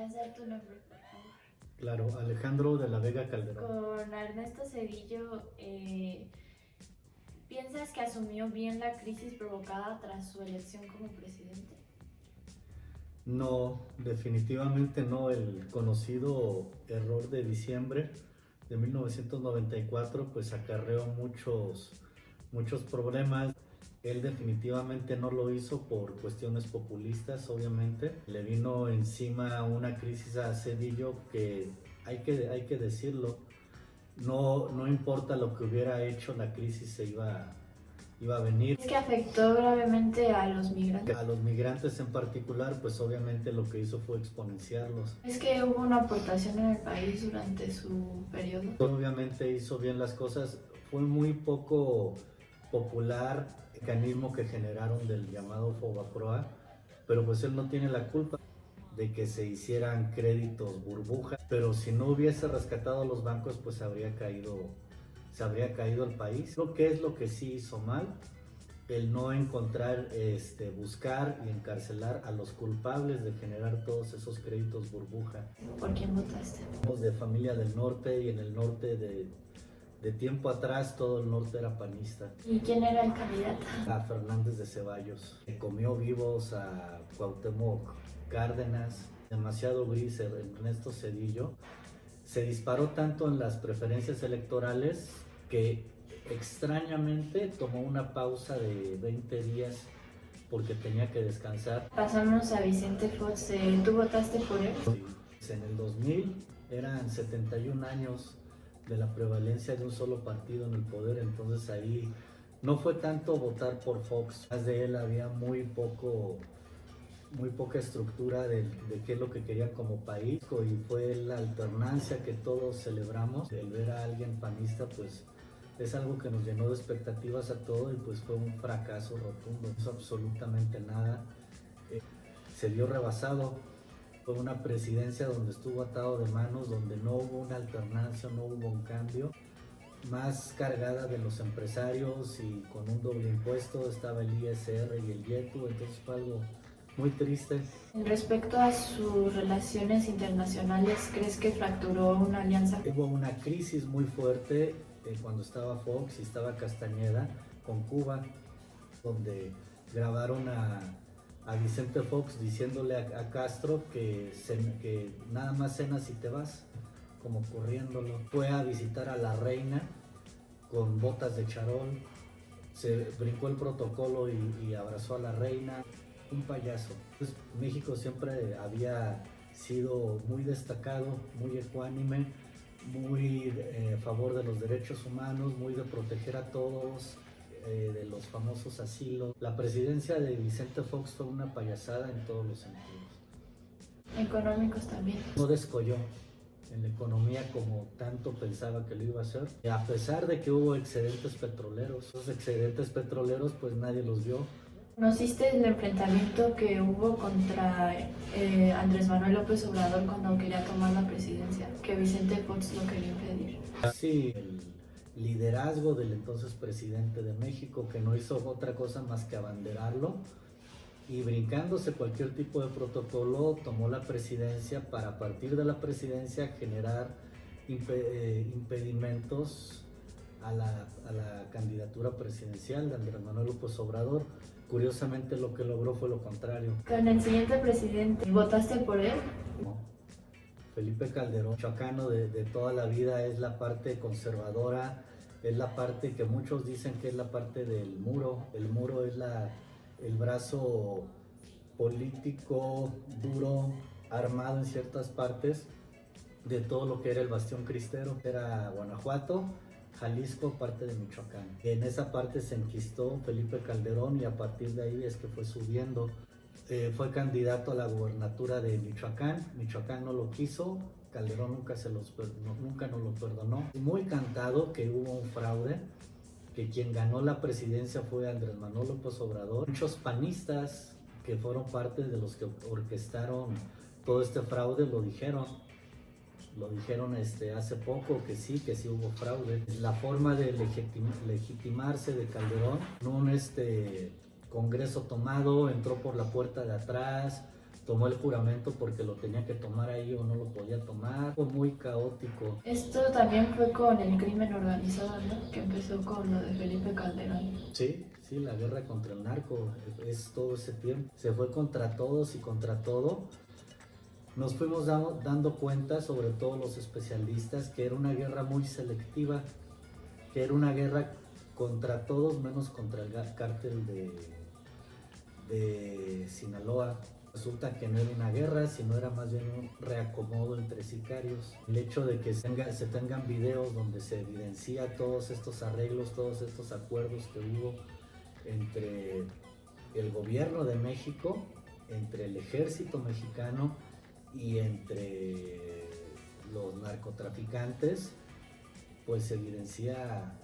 podrías dar tu nombre, por favor? Claro, Alejandro de la Vega Calderón. Con Ernesto Zedillo, ¿piensas que asumió bien la crisis provocada tras su elección como presidente? No, definitivamente no. El conocido error de diciembre de 1994 pues acarreó muchos problemas. Él definitivamente no lo hizo por cuestiones populistas, obviamente. Le vino encima una crisis a Zedillo que hay que decirlo, no importa lo que hubiera hecho, la crisis iba a venir. Es que afectó gravemente a los migrantes. A los migrantes en particular, pues obviamente lo que hizo fue exponenciarlos. Es que hubo una aportación en el país durante su periodo. Obviamente hizo bien las cosas, fue muy poco popular el mecanismo que generaron del llamado Fobaproa, pero pues él no tiene la culpa de que se hicieran créditos burbuja, pero si no hubiese rescatado a los bancos, pues se habría caído el país. Lo que es lo que sí hizo mal, el no encontrar, buscar y encarcelar a los culpables de generar todos esos créditos burbuja. ¿Por quién votaste? Somos de familia del norte y en el norte de tiempo atrás todo el norte era panista. ¿Y quién era el candidato? A Fernández de Ceballos. Comió vivos a Cuauhtémoc Cárdenas, demasiado gris Ernesto Zedillo. Se disparó tanto en las preferencias electorales que extrañamente tomó una pausa de 20 días porque tenía que descansar. Pasamos a Vicente Fox. ¿Tú votaste por él? En el 2000 eran 71 años de la prevalencia de un solo partido en el poder, entonces ahí no fue tanto votar por Fox, más de él había muy poca estructura de qué es lo que querían como país, y fue la alternancia que todos celebramos. El ver a alguien panista pues es algo que nos llenó de expectativas a todos y pues fue un fracaso rotundo, no hizo absolutamente nada. Se vio rebasado. Fue una presidencia donde estuvo atado de manos, donde no hubo una alternancia, no hubo un cambio, más cargada de los empresarios y con un doble impuesto, estaba el ISR y el IETU, entonces fue algo muy triste. Respecto a sus relaciones internacionales, ¿crees que fracturó una alianza? Hubo una crisis muy fuerte cuando estaba Fox y estaba Castañeda con Cuba, donde grabaron a Vicente Fox diciéndole a Castro que nada más cenas y te vas, como corriéndolo. Fue a visitar a la reina con botas de charol, se brincó el protocolo y abrazó a la reina, un payaso. Pues México siempre había sido muy destacado, muy ecuánime, muy a favor de los derechos humanos, muy de proteger a todos, de los famosos asilos. La presidencia de Vicente Fox fue una payasada en todos los sentidos. Económicos también. No descolló en la economía como tanto pensaba que lo iba a hacer, a pesar de que hubo excedentes petroleros. Esos excedentes petroleros pues nadie los vio. ¿Conociste el enfrentamiento que hubo contra Andrés Manuel López Obrador cuando quería tomar la presidencia? Que Vicente Fox lo quería impedir. Sí, el liderazgo del entonces presidente de México, que no hizo otra cosa más que abanderarlo y brincándose cualquier tipo de protocolo, tomó la presidencia para a partir de la presidencia generar impedimentos a la candidatura presidencial de Andrés Manuel López Obrador. Curiosamente lo que logró fue lo contrario. Con el siguiente presidente, ¿votaste por él? No. Felipe Calderón, michoacano de toda la vida, es la parte conservadora, es la parte que muchos dicen que es la parte del muro. El muro es el brazo político duro, armado en ciertas partes de todo lo que era el bastión cristero. Era Guanajuato, Jalisco, parte de Michoacán. En esa parte se enquistó Felipe Calderón y a partir de ahí es que fue subiendo. Fue candidato a la gubernatura de Michoacán. Michoacán no lo quiso, Calderón nunca nos lo perdonó. Muy cantado que hubo un fraude, que quien ganó la presidencia fue Andrés Manuel López Obrador. Muchos panistas que fueron parte de los que orquestaron todo este fraude lo dijeron hace poco que sí hubo fraude. La forma de legitimarse de Calderón, un Congreso tomado, entró por la puerta de atrás, tomó el juramento porque lo tenía que tomar ahí o no lo podía tomar. Fue muy caótico. Esto también fue con el crimen organizado, ¿no? Que empezó con lo de Felipe Calderón. Sí, sí, la guerra contra el narco es todo ese tiempo. Se fue contra todos y contra todo. Nos fuimos dando cuenta, sobre todo los especialistas, que era una guerra muy selectiva, que era una guerra contra todos menos contra el cártel de Sinaloa. Resulta que no era una guerra, sino era más bien un reacomodo entre sicarios. El hecho de que se tengan videos donde se evidencia todos estos arreglos, todos estos acuerdos que hubo entre el gobierno de México, entre el ejército mexicano y entre los narcotraficantes, pues evidencia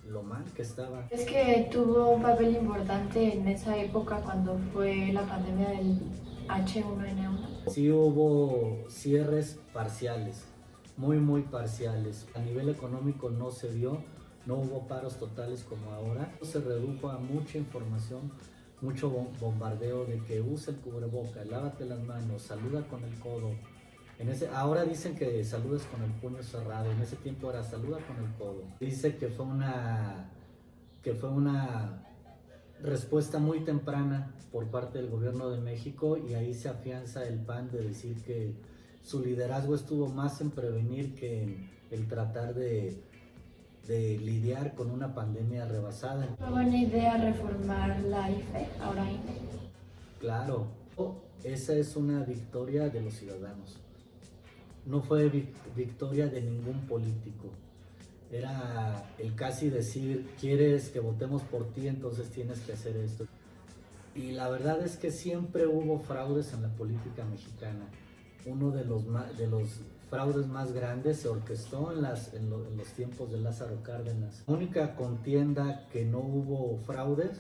lo mal que estaba. Es que tuvo un papel importante en esa época cuando fue la pandemia del H1N1. Sí hubo cierres parciales, muy parciales. A nivel económico no se vio, no hubo paros totales como ahora. Se redujo a mucha información, mucho bombardeo de que usa el cubreboca, lávate las manos, saluda con el codo. Ahora dicen que saludes con el puño cerrado, en ese tiempo era saluda con el codo. Dice que fue una respuesta muy temprana por parte del gobierno de México, y ahí se afianza el PAN de decir que su liderazgo estuvo más en prevenir que en el tratar de lidiar con una pandemia rebasada. Fue buena idea reformar la IFE, ahora INE. Claro, esa es una victoria de los ciudadanos. No fue victoria de ningún político. Era el casi decir, quieres que votemos por ti, entonces tienes que hacer esto. Y la verdad es que siempre hubo fraudes en la política mexicana. Uno de los fraudes más grandes se orquestó en los tiempos de Lázaro Cárdenas. La única contienda que no hubo fraudes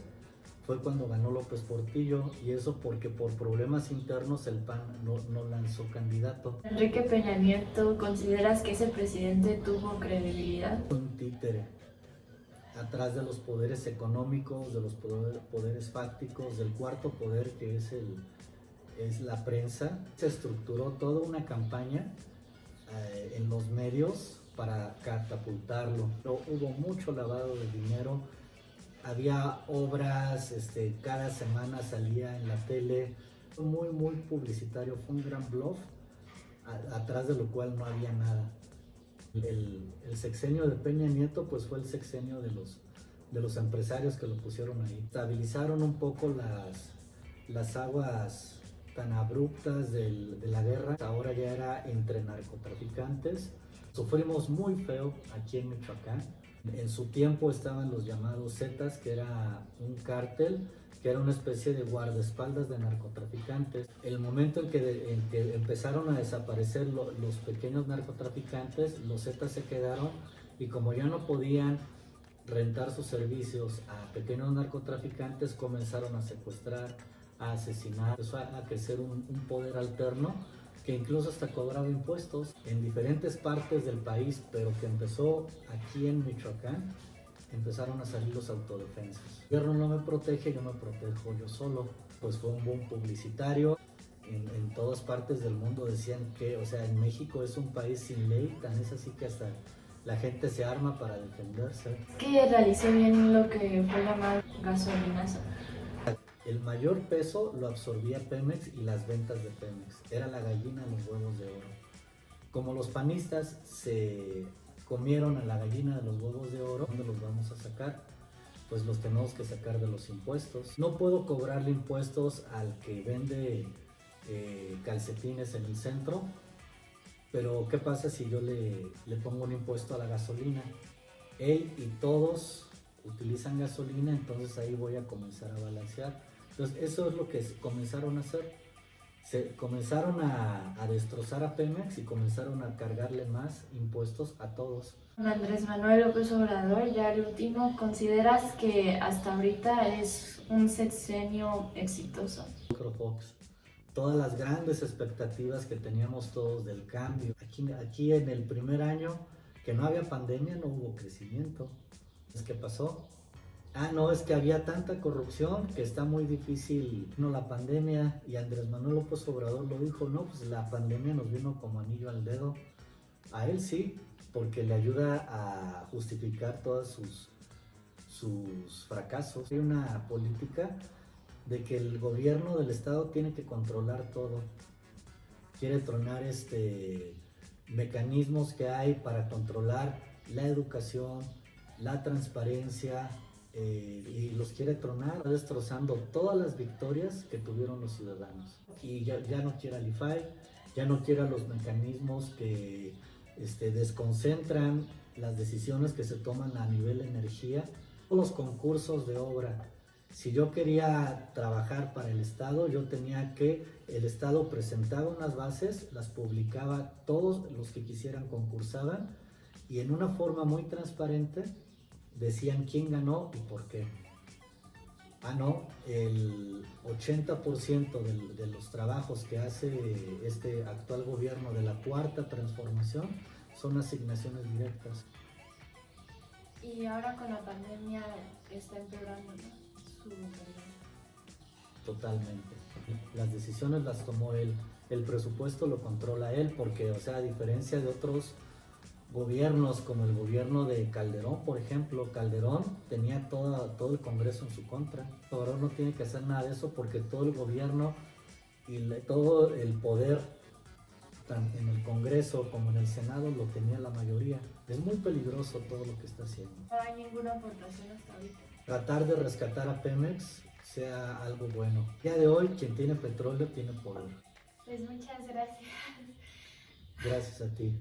fue cuando ganó López Portillo, y eso porque por problemas internos el PAN no lanzó candidato. Enrique Peña Nieto, ¿consideras que ese presidente tuvo credibilidad? Un títere atrás de los poderes económicos, de los poderes fácticos, del cuarto poder que es la prensa. Se estructuró toda una campaña en los medios para catapultarlo. Pero hubo mucho lavado de dinero. Había obras, cada semana salía en la tele, fue muy publicitario, fue un gran bluff, atrás de lo cual no había nada. El sexenio de Peña Nieto pues fue el sexenio de los empresarios que lo pusieron ahí. Estabilizaron un poco las aguas tan abruptas de la guerra. Ahora ya era entre narcotraficantes. Sufrimos muy feo aquí en Michoacán. En su tiempo estaban los llamados Zetas, que era un cártel, que era una especie de guardaespaldas de narcotraficantes. El momento en que empezaron a desaparecer los pequeños narcotraficantes, los Zetas se quedaron, y como ya no podían rentar sus servicios a pequeños narcotraficantes, comenzaron a secuestrar, a asesinar. Empezó a crecer un poder alterno que incluso hasta cobraba impuestos en diferentes partes del país, pero que empezó aquí en Michoacán. Empezaron a salir los autodefensas. El gobierno no me protege, yo me protejo yo solo. Pues fue un boom publicitario. En todas partes del mundo decían que, o sea, en México es un país sin ley, tan es así que hasta la gente se arma para defenderse. Que realicé bien lo que fue llamado gasolinazo. El mayor peso lo absorbía Pemex y las ventas de Pemex. Era la gallina de los huevos de oro. Como los panistas se comieron a la gallina de los huevos de oro, ¿dónde los vamos a sacar? Pues los tenemos que sacar de los impuestos. No puedo cobrarle impuestos al que vende calcetines en el centro, pero ¿qué pasa si yo le pongo un impuesto a la gasolina? Él y todos utilizan gasolina, entonces ahí voy a comenzar a balancear. Entonces eso es lo que comenzaron a hacer. Se comenzaron a destrozar a Pemex y comenzaron a cargarle más impuestos a todos. Andrés Manuel López Obrador, ya el último, ¿consideras que hasta ahorita es un sexenio exitoso? Fox, todas las grandes expectativas que teníamos todos del cambio. Aquí en el primer año que no había pandemia no hubo crecimiento. ¿Qué pasó? No, es que había tanta corrupción que está muy difícil, no la pandemia, y Andrés Manuel López Obrador lo dijo, no, pues la pandemia nos vino como anillo al dedo. A él sí, porque le ayuda a justificar todos sus fracasos. Hay una política de que el gobierno del estado tiene que controlar todo. Quiere tronar mecanismos que hay para controlar la educación, la transparencia, y los quiere tronar, destrozando todas las victorias que tuvieron los ciudadanos. Y ya no quiere al IFAI, ya no quiere los mecanismos que desconcentran las decisiones que se toman a nivel energía, o los concursos de obra. Si yo quería trabajar para el Estado, yo tenía que, el Estado presentaba unas bases, las publicaba, todos los que quisieran concursaban, y en una forma muy transparente decían quién ganó y por qué. No, el 80% de los trabajos que hace este actual gobierno de la cuarta transformación son asignaciones directas. Y ahora con la pandemia está empeorando, ¿no?, su calidad. Totalmente. Las decisiones las tomó él, el presupuesto lo controla él, porque, o sea, a diferencia de otros gobiernos como el gobierno de Calderón, por ejemplo, Calderón tenía todo el Congreso en su contra. Ahora no tiene que hacer nada de eso porque todo el gobierno y todo el poder, tanto en el Congreso como en el Senado, lo tenía la mayoría. Es muy peligroso todo lo que está haciendo. No hay ninguna aportación hasta ahorita. Tratar de rescatar a Pemex sea algo bueno. El día de hoy, quien tiene petróleo tiene poder. Pues muchas gracias. Gracias a ti.